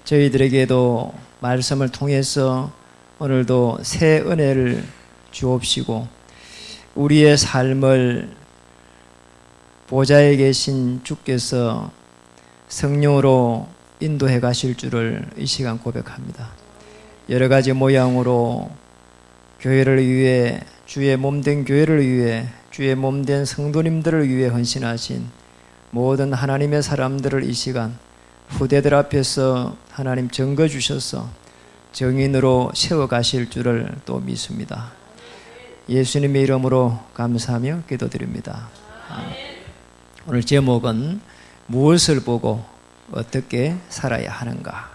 저희들에게도 말씀을 통해서 오늘도 새 은혜를 주옵시고 우리의 삶을 보좌에 계신 주께서 성령으로 인도해 가실 줄을 이 시간 고백합니다. 여러 가지 모양으로 교회를 위해, 주의 몸된 교회를 위해, 주의 몸된 성도님들을 위해 헌신하신 모든 하나님의 사람들을 이 시간 후대들 앞에서 하나님 증거 주셔서 정인으로 세워가실 줄을 또 믿습니다. 예수님의 이름으로 감사하며 기도드립니다. 오늘 제목은 무엇을 보고 어떻게 살아야 하는가?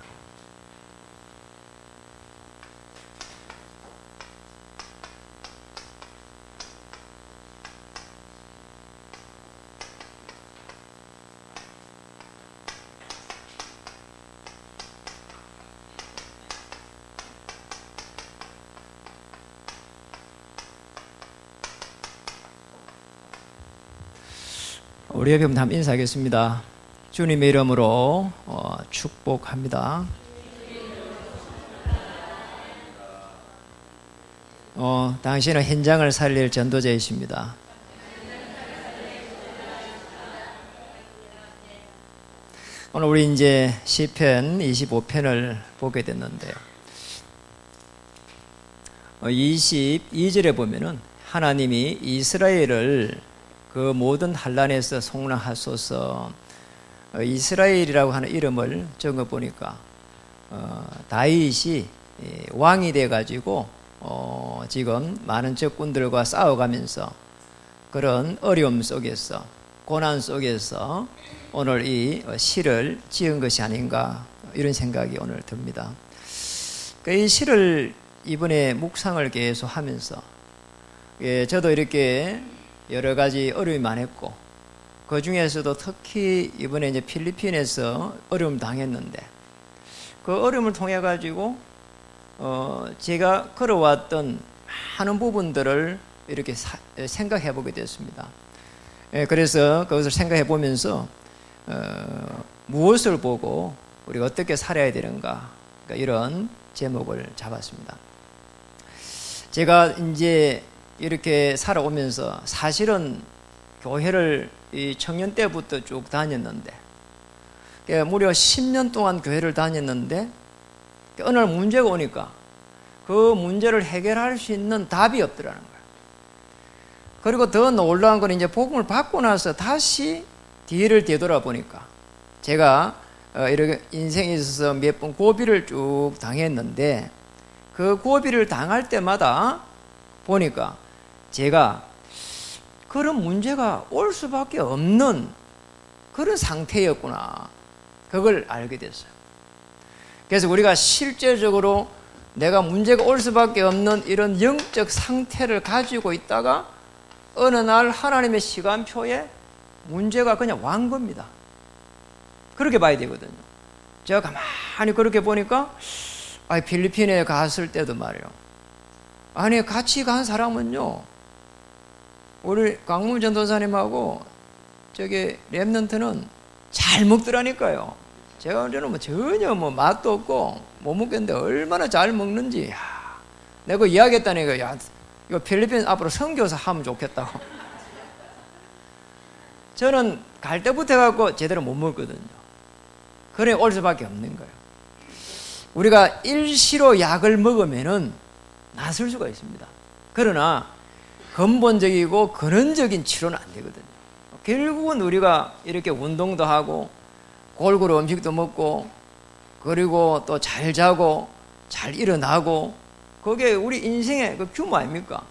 우리 옆에 한번 인사하겠습니다. 주님의 이름으로 축복합니다. 당신은 현장을 살릴 전도자이십니다. 오늘 우리 이제 시편 25편을 보게 됐는데요. 22절에 보면은 하나님이 이스라엘을 그 모든 환난에서 속량하소서, 이스라엘이라고 하는 이름을 적어보니까 다윗이 왕이 돼가지고 지금 많은 적군들과 싸워가면서 그런 어려움 속에서, 고난 속에서 오늘 이 시를 지은 것이 아닌가, 이런 생각이 오늘 듭니다. 이 시를 이번에 묵상을 계속 하면서 저도 이렇게 여러 가지 어려움이 많았고, 그 중에서도 특히 이번에 이제 필리핀에서 어려움 당했는데, 그 어려움을 통해 가지고 제가 걸어왔던 많은 부분들을 이렇게 생각해 보게 됐습니다. 그래서 그것을 생각해 보면서 무엇을 보고 우리가 어떻게 살아야 되는가, 그러니까 이런 제목을 잡았습니다. 제가 이제 이렇게 살아오면서 사실은 교회를 이 청년 때부터 쭉 다녔는데, 무려 10년 동안 교회를 다녔는데 어느 날 문제가 오니까 그 문제를 해결할 수 있는 답이 없더라는 거예요. 그리고 더 놀라운 건 이제 복음을 받고 나서 다시 뒤를 되돌아보니까 제가 이렇게 인생에 있어서 몇 번 고비를 쭉 당했는데, 그 고비를 당할 때마다 보니까 제가 그런 문제가 올 수밖에 없는 그런 상태였구나, 그걸 알게 됐어요. 그래서 우리가 실제적으로 내가 문제가 올 수밖에 없는 이런 영적 상태를 가지고 있다가 어느 날 하나님의 시간표에 문제가 그냥 완 겁니다. 그렇게 봐야 되거든요. 제가 가만히 그렇게 보니까 필리핀에 갔을 때도 말이에요. 아니, 같이 간 사람은요, 우리 강문 전도사님하고 저기 랩넌트는 잘 먹더라니까요. 제가 언제는 전혀 맛도 없고 못 먹겠는데 얼마나 잘 먹는지, 내가 이야기했다니까. 이거 필리핀 앞으로 선교사 하면 좋겠다고. 저는 갈 때부터 해갖고 제대로 못 먹거든요. 그래 올 수밖에 없는 거예요. 우리가 일시로 약을 먹으면은 낫을 수가 있습니다. 그러나 근본적이고 근원적인 치료는 안 되거든요. 결국은 우리가 이렇게 운동도 하고 골고루 음식도 먹고 그리고 또 잘 자고 잘 일어나고, 그게 우리 인생의 그 규모 아닙니까?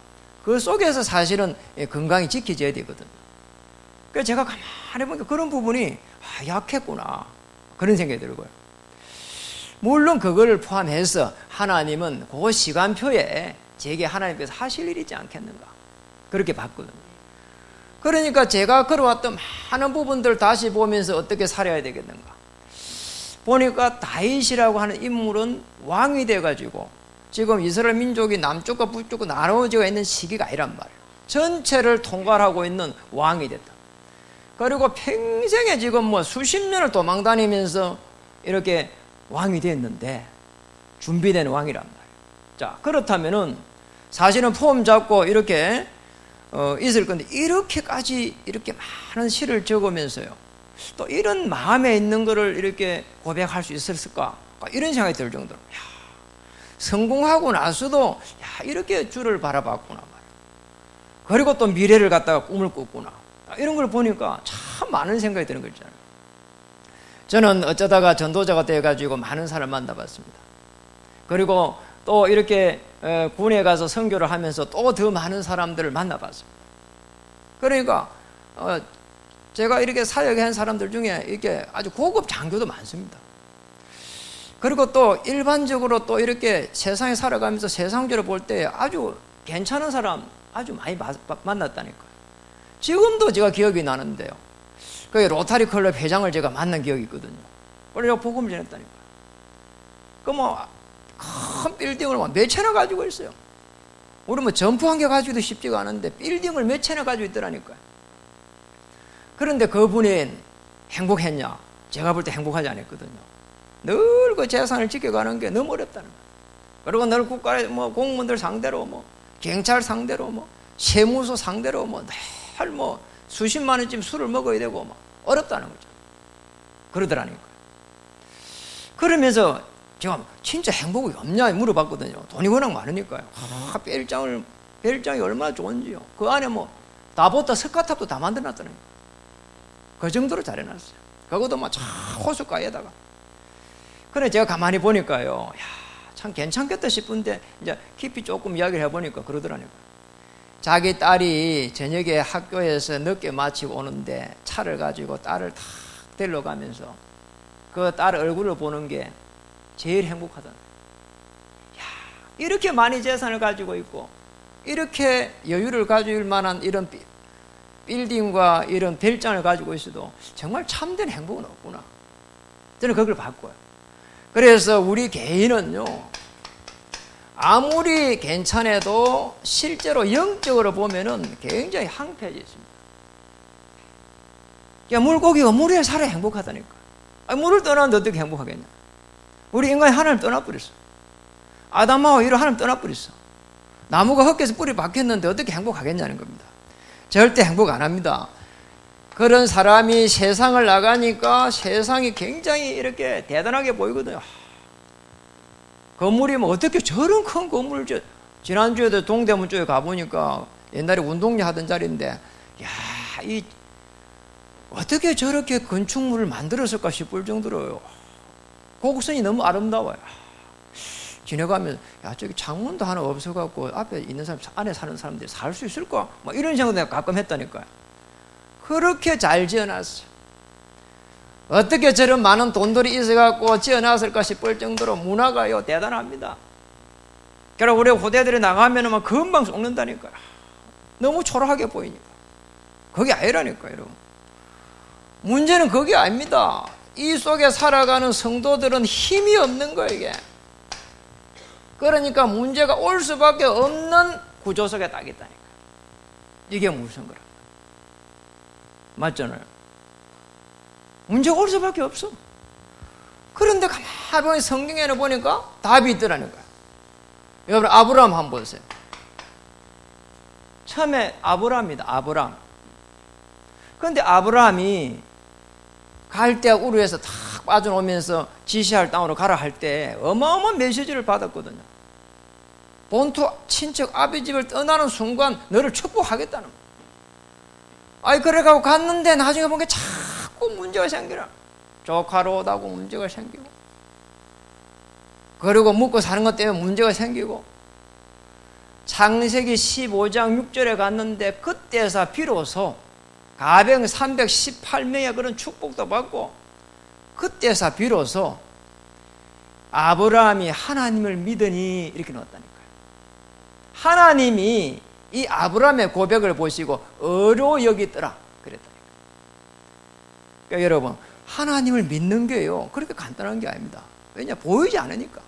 그 속에서 사실은 건강이 지켜져야 되거든요. 그래서 제가 가만히 보니까 그런 부분이 약했구나, 그런 생각이 들고요. 물론 그걸 포함해서 하나님은 그 시간표에 제게 하나님께서 하실 일이 있지 않겠는가, 그렇게 봤거든요. 그러니까 제가 걸어왔던 많은 부분들 다시 보면서 어떻게 살아야 되겠는가 보니까 다윗이라고 하는 인물은 왕이 돼가지고 지금 이스라엘 민족이 남쪽과 북쪽으로 나눠져 있는 시기가 아니란 말이에요. 전체를 통괄하고 있는 왕이 됐다. 그리고 평생에 지금 수십 년을 도망다니면서 이렇게 왕이 됐는데 준비된 왕이란 말이에요. 자, 그렇다면은 사실은 폼 잡고 이렇게 있을 건데 이렇게까지 이렇게 많은 시를 적으면서요, 또 이런 마음에 있는 거를 이렇게 고백할 수 있었을까? 이런 생각이 들 정도로, 야, 성공하고 나서도 야, 이렇게 주를 바라봤구나 말이에요. 그리고 또 미래를 갖다가 꿈을 꿨구나. 이런 걸 보니까 참 많은 생각이 드는 거 있잖아요. 저는 어쩌다가 전도자가 돼가지고 많은 사람을 만나봤습니다. 그리고 또 이렇게 군에 가서 선교를 하면서 또 더 많은 사람들을 만나봤습니다. 그러니까 제가 이렇게 사역한 사람들 중에 이렇게 아주 고급 장교도 많습니다. 그리고 또 일반적으로 또 이렇게 세상에 살아가면서 세상적으로 볼 때 아주 괜찮은 사람 아주 많이 만났다니까요. 지금도 제가 기억이 나는데요, 그 로타리 클럽 회장을 제가 만난 기억이 있거든요. 그래서 복음을 전했다니까요. 그 뭐 큰 빌딩을 몇 채나 가지고 있어요. 우리 뭐 점프 한 개 가지고도 쉽지가 않은데 빌딩을 몇 채나 가지고 있더라니까요. 그런데 그분이 행복했냐? 제가 볼 때 행복하지 않았거든요. 늘 그 재산을 지켜가는 게 너무 어렵다는 거예요. 그리고 늘 국가 뭐 공무원들 상대로 뭐 경찰 상대로 뭐 세무서 상대로 뭐 늘 뭐 수십만 원쯤 술을 먹어야 되고 뭐 어렵다는 거죠. 그러더라니까요. 그러면서 제가 진짜 행복이 없냐 물어봤거든요. 돈이 워낙 많으니까요. 벨장이 얼마나 좋은지요. 그 안에 뭐 다보타 석가탑도 다 만들어놨더니 그 정도로 잘해놨어요. 그것도 막 호숫가에다가. 그래 제가 가만히 보니까요, 야, 참 괜찮겠다 싶은데 이제 깊이 조금 이야기를 해보니까 그러더라니까요. 자기 딸이 저녁에 학교에서 늦게 마치고 오는데 차를 가지고 딸을 탁 데려가면서 그 딸 얼굴을 보는 게 제일 행복하다. 야, 이렇게 많이 재산을 가지고 있고 이렇게 여유를 가질 만한 이런 빌딩과 이런 별장을 가지고 있어도 정말 참된 행복은 없구나. 저는 그걸 봤고요. 그래서 우리 개인은요, 아무리 괜찮아도 실제로 영적으로 보면은 굉장히 황폐해져 있습니다. 야, 물고기가 물에 살아야 행복하다니까. 물을 떠나는데 어떻게 행복하겠냐? 우리 인간이 하나님 떠나버렸어. 아담하고 이로 하나님 떠나버렸어. 나무가 흙에서 뿌리 박혔는데 어떻게 행복하겠냐는 겁니다. 절대 행복 안 합니다. 그런 사람이 세상을 나가니까 세상이 굉장히 이렇게 대단하게 보이거든요. 건물이 뭐 어떻게 저런 큰 건물을, 지난주에도 동대문 쪽에 가보니까 옛날에 운동회 하던 자리인데, 야, 어떻게 저렇게 건축물을 만들었을까 싶을 정도로요. 곡선이 너무 아름다워요. 지나가면, 야, 저기 창문도 하나 없어갖고 앞에 있는 사람, 안에 사는 사람들이 살 수 있을까? 뭐 이런 생각도 내가 가끔 했다니까요. 그렇게 잘 지어놨어요. 어떻게 저런 많은 돈들이 있어갖고 지어놨을까 싶을 정도로 문화가요, 대단합니다. 그러나 우리 후대들이 나가면은 막 금방 속는다니까요. 너무 초라하게 보이니까. 그게 아니라니까요, 여러분. 문제는 그게 아닙니다. 이 속에 살아가는 성도들은 힘이 없는 거예요, 이게. 그러니까 문제가 올 수밖에 없는 구조 속에 딱 있다니까. 이게 무슨 거라. 맞잖아요. 문제가 올 수밖에 없어. 그런데 가만히 보니 성경에는 보니까 답이 있더라니까요. 여러분, 아브라함 한번 보세요. 처음에 아브라함입니다. 아브라함. 그런데 아브라함이 갈대아 우르에서 탁 빠져오면서 지시할 땅으로 가라 할 때 어마어마한 메시지를 받았거든요. 본토 친척 아비 집을 떠나는 순간 너를 축복하겠다는 거예요. 아이, 그래가고 갔는데 나중에 보니까 자꾸 문제가 생기라. 조카로 오다고 문제가 생기고, 그리고 먹고 사는 것 때문에 문제가 생기고, 창세기 15장 6절에 갔는데 그때서 비로소 가병 318명의 그런 축복도 받고, 그때서 비로소 아브라함이 하나님을 믿으니 이렇게 넣었다니까요. 하나님이 이 아브라함의 고백을 보시고 어려 여기더라 그랬다니까요. 그러니까 여러분, 하나님을 믿는 게요, 그렇게 간단한 게 아닙니다. 왜냐? 보이지 않으니까.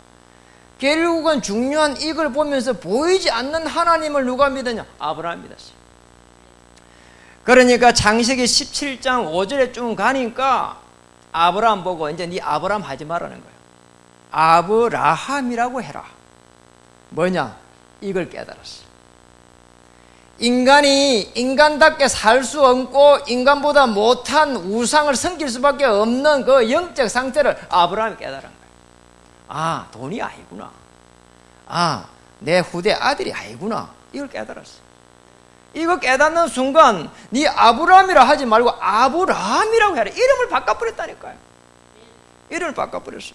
결국은 중요한 이걸 보면서 보이지 않는 하나님을 누가 믿느냐? 아브라함 믿었어요. 그러니까 창세기 17장 5절에 쭉 가니까 아브라함 보고 이제 네 아브라함 하지 말라는 거예요. 아브라함이라고 해라. 뭐냐? 이걸 깨달았어. 인간이 인간답게 살 수 없고 인간보다 못한 우상을 섬길 수밖에 없는 그 영적 상태를 아브라함이 깨달은 거예요. 아, 돈이 아니구나. 아, 내 후대 아들이 아니구나. 이걸 깨달았어. 이거 깨닫는 순간 네 아브라함이라 하지 말고 아브라함이라고 해라. 이름을 바꿔버렸다니까요. 이름을 바꿔버렸어.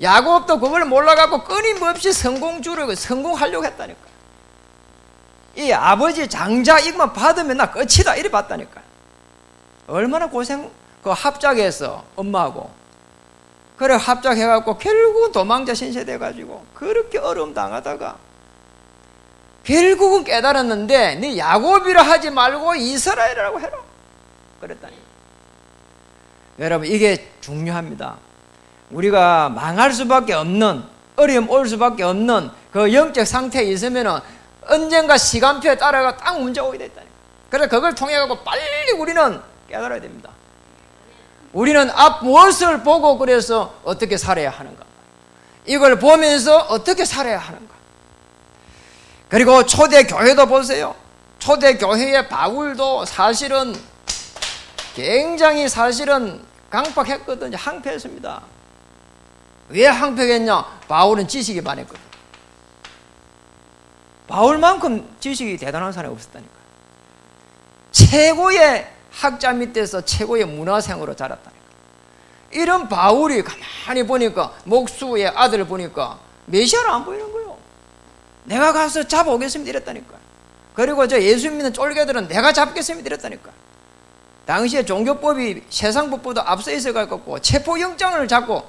야곱도 그걸 몰라갖고 끊임없이 성공하려고 했다니까요. 이 아버지 장자 이것만 받으면 나 끝이다 이래 봤다니까요. 얼마나 그 합작해서 엄마하고 그래 합작해갖고 결국은 도망자 신세 돼가지고 그렇게 어려움 당하다가 결국은 깨달았는데 네 야곱이라 하지 말고 이스라엘이라고 해라 그랬다니. 여러분 이게 중요합니다. 우리가 망할 수밖에 없는 어려움 올 수밖에 없는 그 영적 상태에 있으면은 언젠가 시간표에 따라가 딱 문제가 오게 됐다니. 그래서 그걸 통해 갖고 빨리 우리는 깨달아야 됩니다. 우리는 앞 무엇을 보고 그래서 어떻게 살아야 하는가, 이걸 보면서 어떻게 살아야 하는가. 그리고 초대교회도 보세요. 초대교회의 바울도 사실은 굉장히 사실은 강팍했거든요. 항폐했습니다. 왜 항폐했냐? 바울은 지식이 많았거든요. 바울만큼 지식이 대단한 사람이 없었다니까요. 최고의 학자 밑에서 최고의 문화생으로 자랐다니까요. 이런 바울이 가만히 보니까 목수의 아들을 보니까 메시아를 안 보이는 거예요. 내가 가서 잡아오겠습니다 이랬다니까요. 그리고 저 예수 믿는 쫄개들은 내가 잡겠습니다 이랬다니까요. 당시에 종교법이 세상법보다 앞서 있어가지고 체포영장을 잡고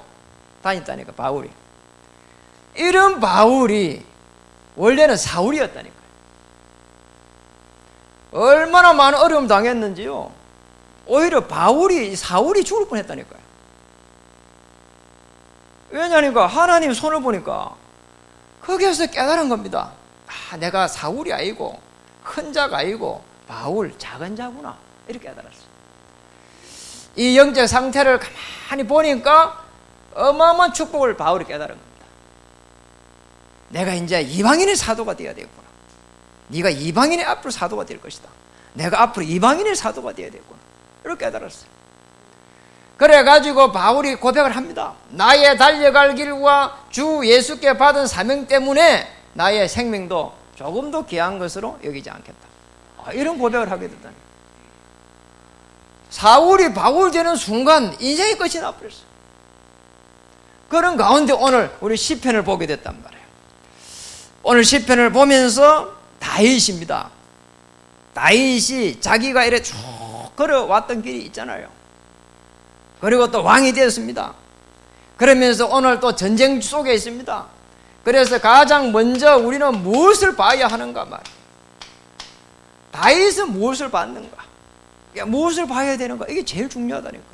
다녔다니까 바울이. 이런 바울이 원래는 사울이었다니까요. 얼마나 많은 어려움 당했는지요. 오히려 사울이 죽을 뻔했다니까요. 왜냐니까 하나님 손을 보니까 거기에서 깨달은 겁니다. 아, 내가 사울이 아니고 큰 자가 아니고 바울 작은 자구나 이렇게 깨달았어요. 이 영적 상태를 가만히 보니까 어마어마한 축복을 바울이 깨달은 겁니다. 내가 이제 이방인의 사도가 되어야 되겠구나. 네가 이방인의 앞으로 사도가 될 것이다. 내가 앞으로 이방인의 사도가 되어야 되겠구나. 이렇게 깨달았어요. 그래가지고 바울이 고백을 합니다. 나의 달려갈 길과 주 예수께 받은 사명 때문에 나의 생명도 조금도 귀한 것으로 여기지 않겠다. 이런 고백을 하게 됐다니. 사울이 바울 되는 순간 인생의 끝이 나버렸어요. 그런 가운데 오늘 우리 시편을 보게 됐단 말이에요. 오늘 시편을 보면서 다윗입니다. 다윗이 자기가 이래 쭉 걸어왔던 길이 있잖아요. 그리고 또 왕이 되었습니다. 그러면서 오늘 또 전쟁 속에 있습니다. 그래서 가장 먼저 우리는 무엇을 봐야 하는가 말이에요. 다윗은 무엇을 봤는가, 무엇을 봐야 되는가, 이게 제일 중요하다니까.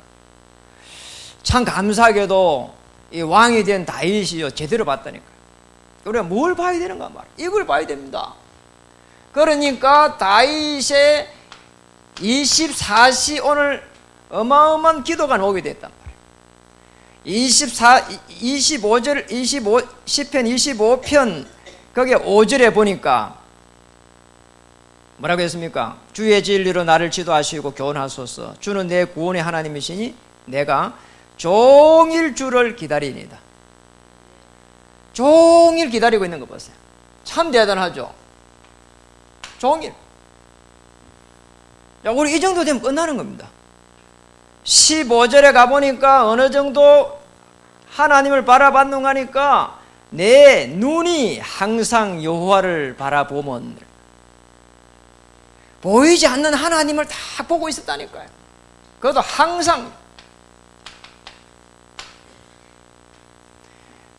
참 감사하게도 이 왕이 된 다윗이요 제대로 봤다니까. 우리가 뭘 봐야 되는가 말이에요. 이걸 봐야 됩니다. 그러니까 다윗의 24시 오늘 어마어마한 기도가 나오게 됐단 말이에요. 25절, 10편 25편 거기에 5절에 보니까 뭐라고 했습니까? 주의 진리로 나를 지도하시고 교훈하소서. 주는 내 구원의 하나님이시니 내가 종일 주를 기다리니다. 종일 기다리고 있는 거 보세요. 참 대단하죠. 종일. 자, 우리 이 정도 되면 끝나는 겁니다. 15절에 가보니까 어느 정도 하나님을 바라봤는가 하니까 내 눈이 항상 여호와를 바라보면 보이지 않는 하나님을 다 보고 있었다니까요. 그것도 항상.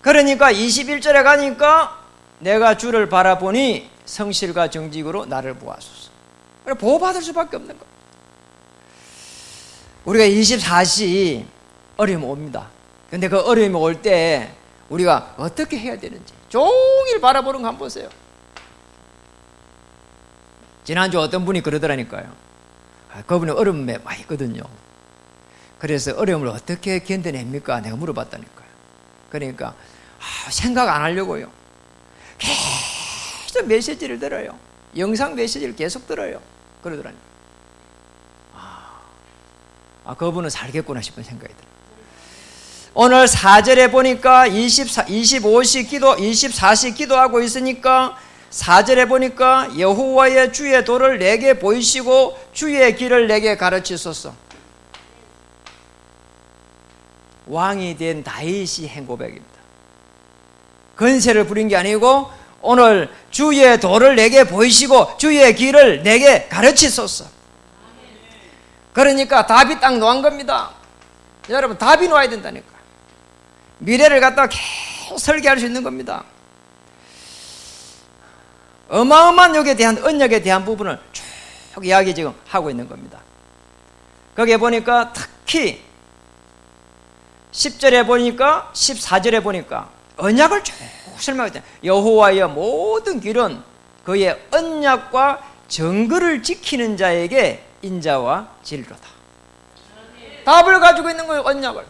그러니까 21절에 가니까 내가 주를 바라보니 성실과 정직으로 나를 보아소서. 보호받을 수밖에 없는 거예요. 우리가 24시 어려움이 옵니다. 근데 그 어려움이 올 때 우리가 어떻게 해야 되는지 종일 바라보는 거 한번 보세요. 지난주 어떤 분이 그러더라니까요. 그분이 어려움에 많이 있거든요. 그래서 어려움을 어떻게 견뎌냅니까? 내가 물어봤다니까요. 그러니까 생각 안 하려고요. 계속 메시지를 들어요. 영상 메시지를 계속 들어요. 그러더라니까. 그분은 살겠구나 싶은 생각이 들어요. 오늘 4절에 보니까 25시 기도, 24시 기도하고 있으니까 4절에 보니까 여호와의 주의 도를 내게 보이시고 주의 길을 내게 가르치소서. 왕이 된 다윗이 행고백입니다. 건세를 부린 게 아니고 오늘 주의 도를 내게 보이시고 주의 길을 내게 가르치소서. 그러니까 답이 딱 놓은 겁니다. 여러분, 답이 놓아야 된다니까. 미래를 갖다가 계속 설계할 수 있는 겁니다. 어마어마한 여기에 대한 언약에 대한 부분을 쭉 이야기 지금 하고 있는 겁니다. 거기에 보니까 특히 10절에 보니까 14절에 보니까 언약을 쭉 설명하고 있다. 여호와의 모든 길은 그의 언약과 정글을 지키는 자에게 인자와 진리로다. 답을 가지고 있는 거예요. 언약을.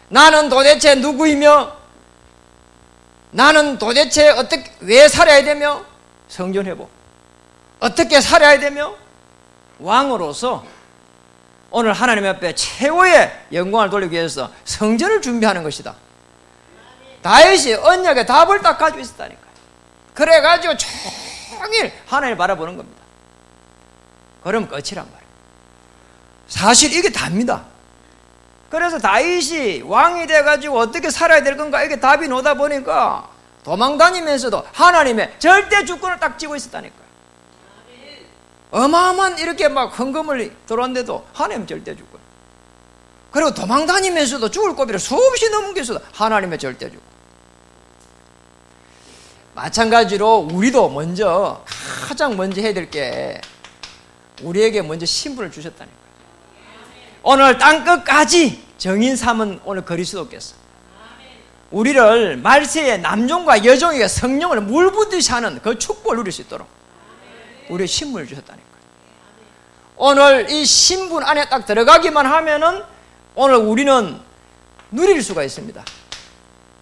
나는 도대체 누구이며 나는 도대체 어떻게 왜 살아야 되며 성전회복 어떻게 살아야 되며 왕으로서 오늘 하나님 앞에 최고의 영광을 돌리기 위해서 성전을 준비하는 것이다. 다윗이 언약의 답을 딱 가지고 있었다니까요. 그래가지고 종일 하나님을 바라보는 겁니다. 그럼 끝이란 말이에요. 사실 이게 답니다. 그래서 다윗이 왕이 돼가지고 어떻게 살아야 될 건가 이게 답이 나오다 보니까 도망다니면서도 하나님의 절대 주권을 딱 쥐고 있었다니까요. 어마어마한 이렇게 막 헌금을 들어왔는데도 하나님 절대 주권. 그리고 도망다니면서도 죽을 고비를 수없이 넘기면서도 하나님의 절대 주권. 마찬가지로 우리도 먼저 가장 먼저 해야 될 게 우리에게 먼저 신분을 주셨다니까요. 오늘 땅끝까지 정인 삼은 오늘 그리스도 없겠어. 우리를 말세에 남종과 여종에게 성령을 물붓듯이 하는 그 축복을 누릴 수 있도록 우리의 신분을 주셨다니까요. 오늘 이 신분 안에 딱 들어가기만 하면은 오늘 우리는 누릴 수가 있습니다.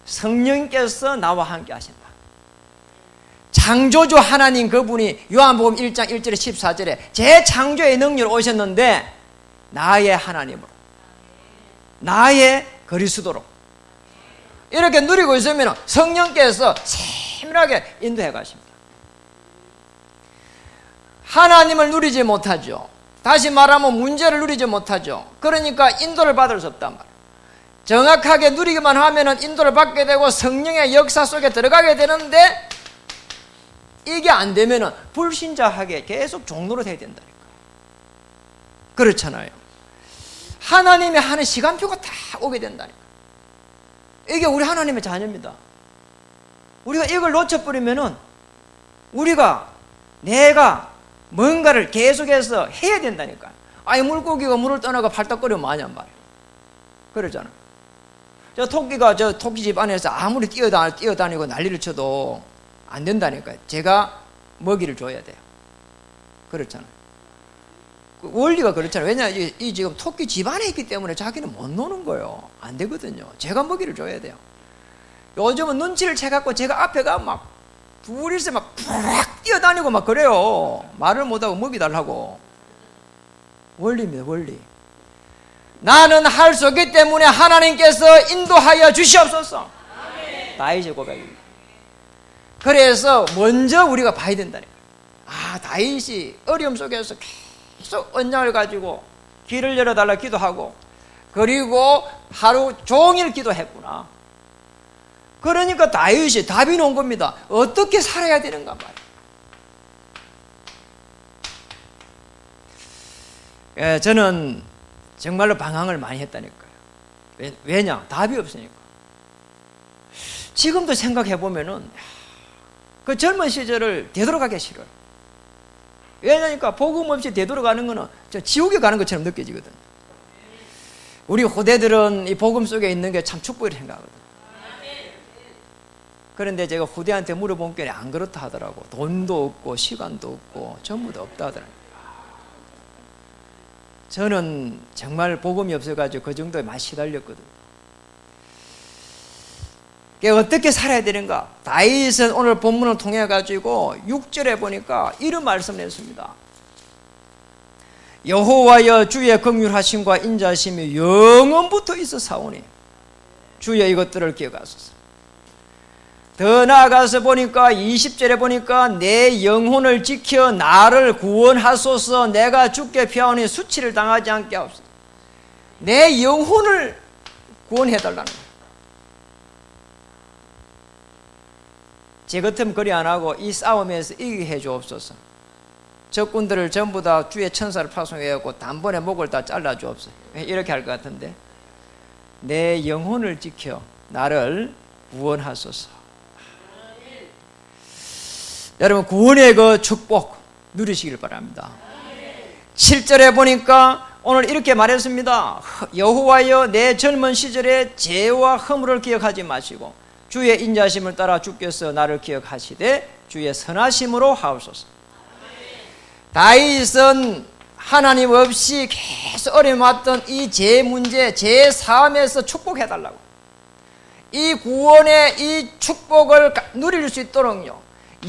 성령께서 나와 함께 하신다. 창조주 하나님 그분이 요한복음 1장 1절에 14절에 재창조의 능력으로 오셨는데 나의 하나님으로 나의 그리스도로 이렇게 누리고 있으면 성령께서 세밀하게 인도해 가십니다. 하나님을 누리지 못하죠. 다시 말하면 문제를 누리지 못하죠. 그러니까 인도를 받을 수 없단 말이에요. 정확하게 누리기만 하면 인도를 받게 되고 성령의 역사 속에 들어가게 되는데 이게 안 되면 불신자하게 계속 종로로 돼야 된다니까. 그렇잖아요. 하나님이 하는 시간표가 다 오게 된다니까. 이게 우리 하나님의 자녀입니다. 우리가 이걸 놓쳐버리면은 내가 뭔가를 계속해서 해야 된다니까. 아니 물고기가 물을 떠나가 팔딱거리면 뭐하냔 말이에요. 그러잖아요. 저 토끼가 저 토끼집 안에서 아무리 뛰어다니고 난리를 쳐도 안 된다니까요. 제가 먹이를 줘야 돼요. 그렇잖아요. 그 원리가 그렇잖아요. 왜냐 이 지금 토끼 집 안에 있기 때문에 자기는 못 노는 거예요. 안 되거든요. 제가 먹이를 줘야 돼요. 요즘은 눈치를 채갖고 제가 앞에 가 막 둘이서 막 푸락 뛰어다니고 막 그래요. 말을 못하고 먹이 달라고. 원리입니다. 원리. 나는 할 수 없기 때문에 하나님께서 인도하여 주시옵소서. 다윗의 고백입니다. 그래서 먼저 우리가 봐야 된다니까. 다윗이 어려움 속에서 계속 언약을 가지고 길을 열어달라 기도하고 그리고 하루 종일 기도했구나. 그러니까 다윗이 답이 나온 겁니다. 어떻게 살아야 되는가 말이에요. 저는 정말로 방황을 많이 했다니까요. 왜냐? 답이 없으니까. 지금도 생각해보면은 그 젊은 시절을 되돌아가기 싫어요. 왜냐니까 복음 없이 되돌아가는 거는 저 지옥에 가는 것처럼 느껴지거든요. 우리 후대들은 이 복음 속에 있는 게 참 축복이라고 생각하거든요. 그런데 제가 후대한테 물어본 게 안 그렇다 하더라고. 돈도 없고 시간도 없고 전부 다 없다 하더라고요. 저는 정말 복음이 없어가지고 그 정도에 많이 시달렸거든요. 어떻게 살아야 되는가? 다윗은 오늘 본문을 통해 가지고 6절에 보니까 이런 말씀을 했습니다. 여호와여 주의 긍휼하심과 인자하심이 영원부터 있어사오니 주의 이것들을 기억하소서. 더 나아가서 보니까 20절에 보니까 내 영혼을 지켜 나를 구원하소서. 내가 죽게 피하오니 수치를 당하지 않게 하옵소서. 내 영혼을 구원해달라는 거예요. 제 같으면 그리 안 하고 이 싸움에서 이기게 해주옵소서. 적군들을 전부 다 주의 천사를 파송해갖고 단번에 목을 다 잘라주옵소서. 이렇게 할 것 같은데, 내 영혼을 지켜 나를 구원하소서. 여러분, 구원의 그 축복 누리시길 바랍니다. 7절에 보니까 오늘 이렇게 말했습니다. 여호와여 내 젊은 시절의 죄와 허물을 기억하지 마시고 주의 인자심을 따라 주께서 나를 기억하시되 주의 선하심으로 하옵소서. 다윗은 하나님 없이 계속 어려워왔던 이 죄 문제, 죄 사함에서 축복해달라고, 이 구원의 이 축복을 누릴 수 있도록요,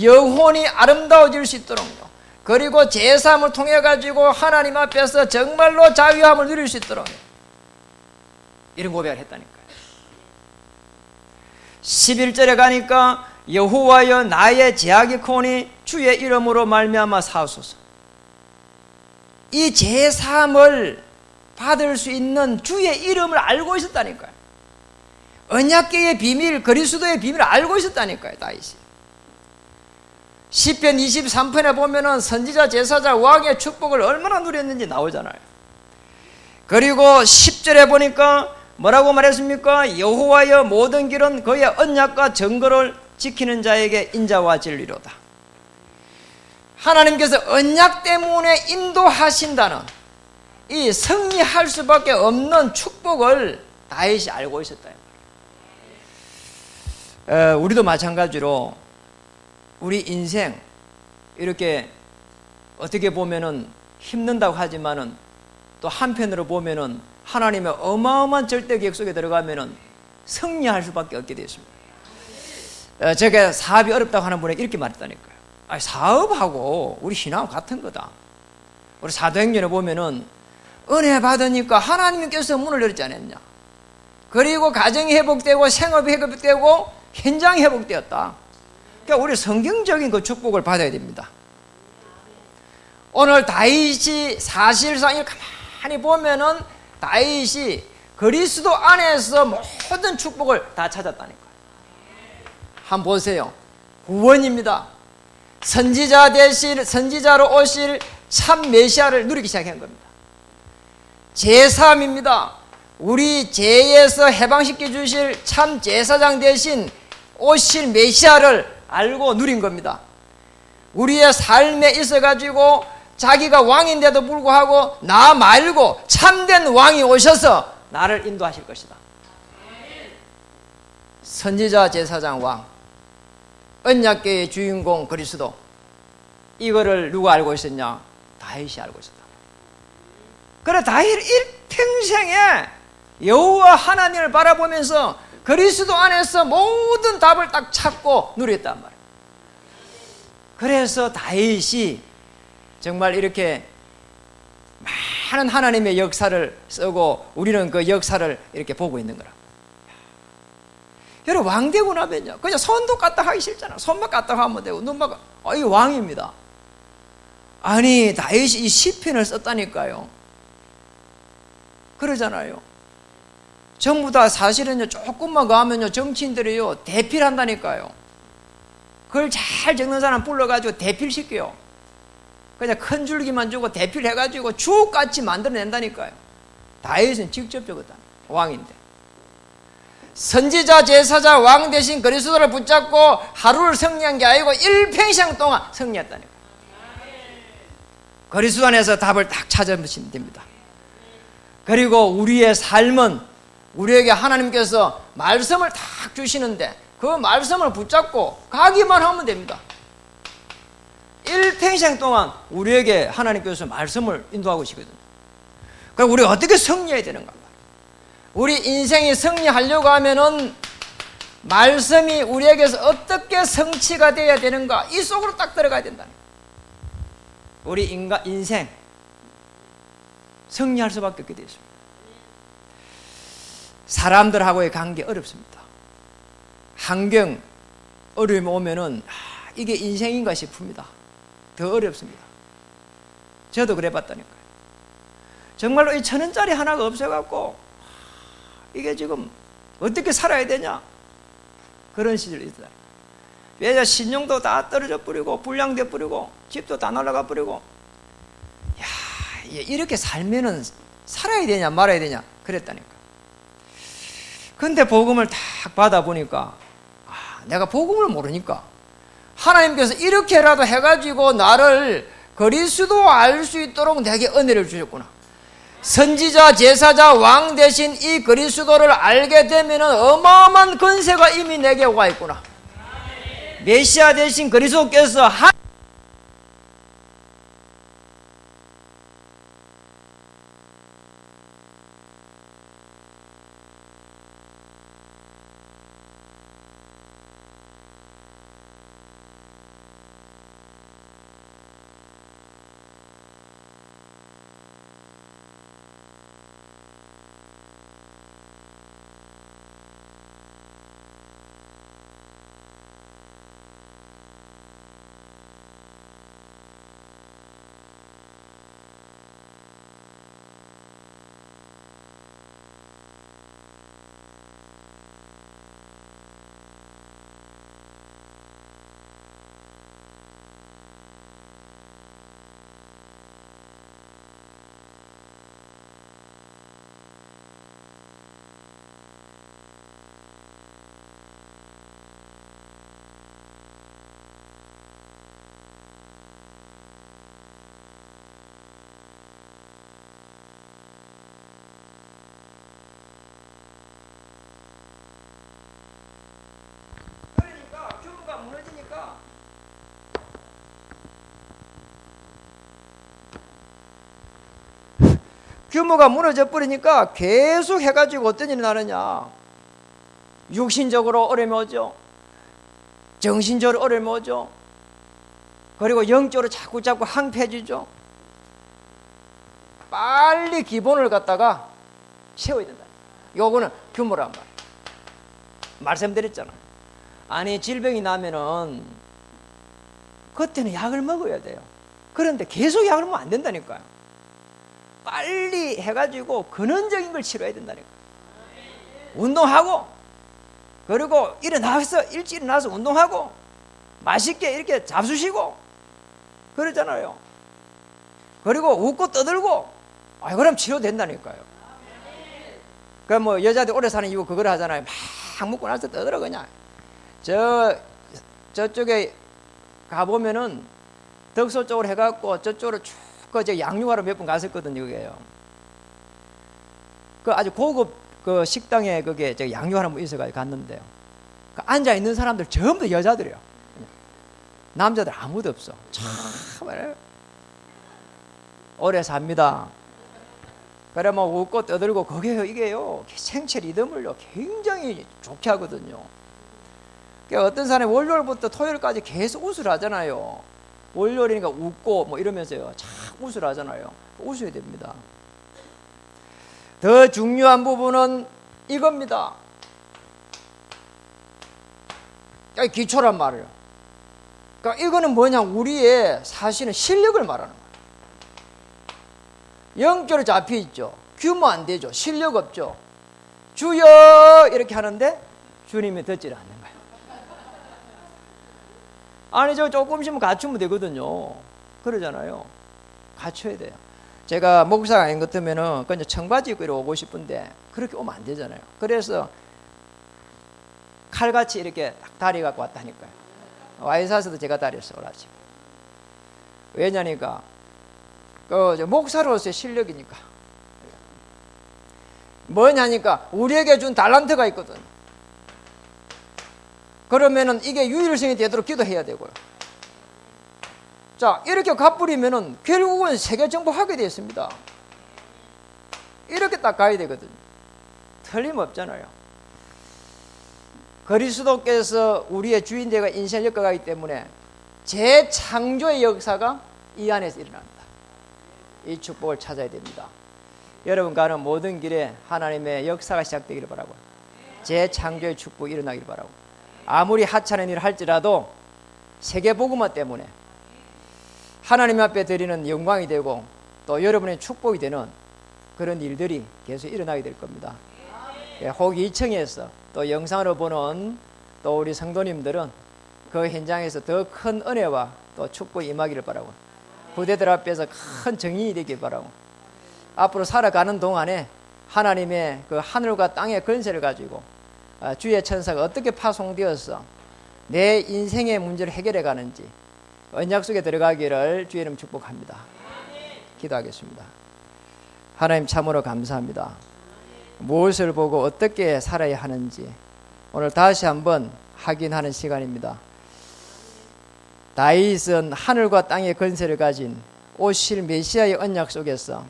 영혼이 아름다워질 수 있도록요, 그리고 죄 사함을 통해 가지고 하나님 앞에서 정말로 자유함을 누릴 수 있도록 이런 고백을 했다니까요. 11절에 가니까 여호와여 나의 죄악이 크오니 주의 이름으로 말미암아 사하소서. 이 죄 사함을 받을 수 있는 주의 이름을 알고 있었다니까요. 언약궤의 비밀, 그리스도의 비밀을 알고 있었다니까요, 다윗이. 시편 23편에 보면은 선지자, 제사자, 왕의 축복을 얼마나 누렸는지 나오잖아요. 그리고 10절에 보니까 뭐라고 말했습니까? 여호와여 모든 길은 그의 언약과 증거를 지키는 자에게 인자와 진리로다. 하나님께서 언약 때문에 인도하신다는 이 승리할 수밖에 없는 축복을 다윗이 알고 있었다. 우리도 마찬가지로 우리 인생 이렇게 어떻게 보면은 힘든다고 하지만은 또 한편으로 보면은 하나님의 어마어마한 절대 계획 속에 들어가면은 승리할 수밖에 없게 되었습니다. 제가 사업이 어렵다고 하는 분에게 이렇게 말했다니까요. 아니, 사업하고 우리 신앙은 같은 거다. 우리 사도행전에 보면은 은혜 받으니까 하나님께서 문을 열지 않았냐. 그리고 가정이 회복되고 생업이 회복되고 현장이 회복되었다. 그러니까 우리 성경적인 그 축복을 받아야 됩니다. 오늘 다윗이 사실상 이렇게 가만히 보면은 다윗이 그리스도 안에서 모든 축복을 다 찾았다니까요. 한번 보세요. 구원입니다. 선지자 되실, 선지자로 오실 참 메시아를 누리기 시작한 겁니다. 제사함입니다. 우리 죄에서 해방시켜 주실 참 제사장 대신 오실 메시아를 알고 누린 겁니다. 우리의 삶에 있어가지고 자기가 왕인데도 불구하고 나 말고 참된 왕이 오셔서 나를 인도하실 것이다. 선지자, 제사장, 왕, 언약궤의 주인공 그리스도, 이거를 누가 알고 있었냐? 다윗이 알고 있었다. 그래 다윗 일평생에 여호와 하나님을 바라보면서 그리스도 안에서 모든 답을 딱 찾고 누렸단 말이에요. 그래서 다윗이 정말 이렇게 많은 하나님의 역사를 쓰고 우리는 그 역사를 이렇게 보고 있는 거라. 여러분, 왕 되고 나면요, 그냥 손도 까딱 하기 싫잖아. 손만 까딱 하면 되고 눈만 이 왕입니다. 아니, 다윗이 이 시편을 썼다니까요. 그러잖아요. 전부 다 사실은요, 조금만 가면요, 정치인들이요, 대필한다니까요. 그걸 잘 적는 사람 불러가지고 대필시켜요. 그냥 큰 줄기만 주고 대필해가지고 주옥같이 만들어낸다니까요. 다윗은 직접 적었다. 왕인데. 선지자, 제사자, 왕 대신 그리스도를 붙잡고 하루를 승리한 게 아니고 일평생 동안 승리했다니까요. 그리스도 안에서 답을 딱 찾아보시면 됩니다. 그리고 우리의 삶은 우리에게 하나님께서 말씀을 딱 주시는데 그 말씀을 붙잡고 가기만 하면 됩니다. 일평생 동안 우리에게 하나님께서 말씀을 인도하고 계시거든요. 그럼 우리가 어떻게 승리해야 되는가? 우리 인생이 승리하려고 하면은 말씀이 우리에게서 어떻게 성취가 되어야 되는가? 이 속으로 딱 들어가야 된다는 거예요. 우리 인생 승리할 수밖에 없게 되어 있습니다. 사람들하고의 관계 어렵습니다. 환경 어려움이 오면은 이게 인생인가 싶습니다. 더 어렵습니다. 저도 그래 봤다니까요. 정말로 이 1,000원짜리 하나가 없어갖고 이게 지금 어떻게 살아야 되냐 그런 시절이 있다. 왜냐 신용도 다 떨어져 버리고 불량돼 버리고 집도 다 날아가 버리고 야 이렇게 살면은 살아야 되냐 말아야 되냐 그랬다니까. 근데 복음을 딱 받아보니까 내가 복음을 모르니까 하나님께서 이렇게라도 해가지고 나를 그리스도 알 수 있도록 내게 은혜를 주셨구나. 선지자, 제사자, 왕 대신 이 그리스도를 알게 되면 어마어마한 권세가 이미 내게 와 있구나. 메시아 대신 그리스도께서 규모가 무너져 버리니까 계속 해가지고 어떤 일이 나느냐. 육신적으로 어려움이 오죠. 정신적으로 어려움이 오죠. 그리고 영적으로 자꾸 항폐해지죠. 빨리 기본을 갖다가 세워야 된다. 요거는 규모란 말이에요. 말씀드렸잖아요. 아니 질병이 나면은 그때는 약을 먹어야 돼요. 그런데 계속 약을 먹으면 안 된다니까요. 빨리 해가지고 근원적인 걸 치료해야 된다니까. 운동하고 그리고 일찍 일어나서 운동하고 맛있게 이렇게 잡수시고 그러잖아요. 그리고 웃고 떠들고 그럼 치료된다니까요. 그럼 뭐 여자들 오래 사는 이유 그걸 하잖아요. 막 먹고 나서 떠들어 그냥. 저쪽에 가보면은 덕소 쪽으로 해갖고 저쪽으로 쭉 저 양육하러 몇 번 갔었거든요. 그게요. 그 아주 고급 그 식당에 그게 저 양육하러 있어가지고 갔는데요. 그 앉아 있는 사람들 전부 여자들이에요. 남자들 아무도 없어. 참 오래 삽니다. 그래 뭐 웃고 떠들고 그게 이게요 생체 리듬을요 굉장히 좋게 하거든요. 그러니까 어떤 사람이 월요일부터 토요일까지 계속 웃으라 하잖아요. 월요일이니까 웃고 뭐 이러면서요 참 웃으라 하잖아요. 웃어야 됩니다. 더 중요한 부분은 이겁니다. 기초란 말이에요. 그러니까 이거는 뭐냐, 우리의 사실은 실력을 말하는 거예요. 영적으로 잡혀 있죠. 규모 안 되죠. 실력 없죠. 주여 이렇게 하는데 주님이 듣지를 않는 거예요. 아니 저 조금씩만 갖추면 되거든요. 그러잖아요. 갖춰야 돼요. 제가 목사가 아닌 것 같으면은 그냥 청바지 입고 이렇게 오고 싶은데 그렇게 오면 안 되잖아요. 그래서 칼같이 이렇게 딱 다리 갖고 왔다니까요. 와이사스도 제가 다리를 쏘라지. 왜냐니까 그 목사로서의 실력이니까. 뭐냐니까 우리에게 준 달란트가 있거든. 그러면은 이게 유일성이 되도록 기도해야 되고요. 자, 이렇게 갚으려면은 결국은 세계 정복하게 되어 있습니다. 이렇게 딱 가야 되거든요. 틀림없잖아요. 그리스도께서 우리의 주인 되어 인생을 엮어가기 때문에 재창조의 역사가 이 안에서 일어납니다. 이 축복을 찾아야 됩니다. 여러분 가는 모든 길에 하나님의 역사가 시작되기를 바라고, 재창조의 축복이 일어나기를 바라고, 아무리 하찮은 일을 할지라도 세계복음화 때문에 하나님 앞에 드리는 영광이 되고 또 여러분의 축복이 되는 그런 일들이 계속 일어나게 될 겁니다. 혹 2층에서 또 영상으로 보는 또 우리 성도님들은 그 현장에서 더 큰 은혜와 또 축복이 임하기를 바라고, 부대들 앞에서 큰 정인이 되길 바라고, 앞으로 살아가는 동안에 하나님의 그 하늘과 땅의 권세를 가지고 주의 천사가 어떻게 파송되어서 내 인생의 문제를 해결해 가는지 언약 속에 들어가기를 주의 이름 축복합니다. 기도하겠습니다. 하나님 참으로 감사합니다. 무엇을 보고 어떻게 살아야 하는지 오늘 다시 한번 확인하는 시간입니다. 다윗은 하늘과 땅의 권세를 가진 오실 메시아의 언약 속에서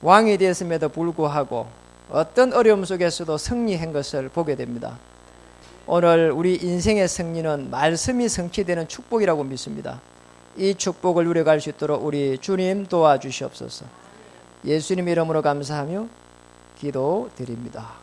왕이 되었음에도 불구하고 어떤 어려움 속에서도 승리한 것을 보게 됩니다. 오늘 우리 인생의 승리는 말씀이 성취되는 축복이라고 믿습니다. 이 축복을 누려갈 수 있도록 우리 주님 도와주시옵소서. 예수님 이름으로 감사하며 기도드립니다.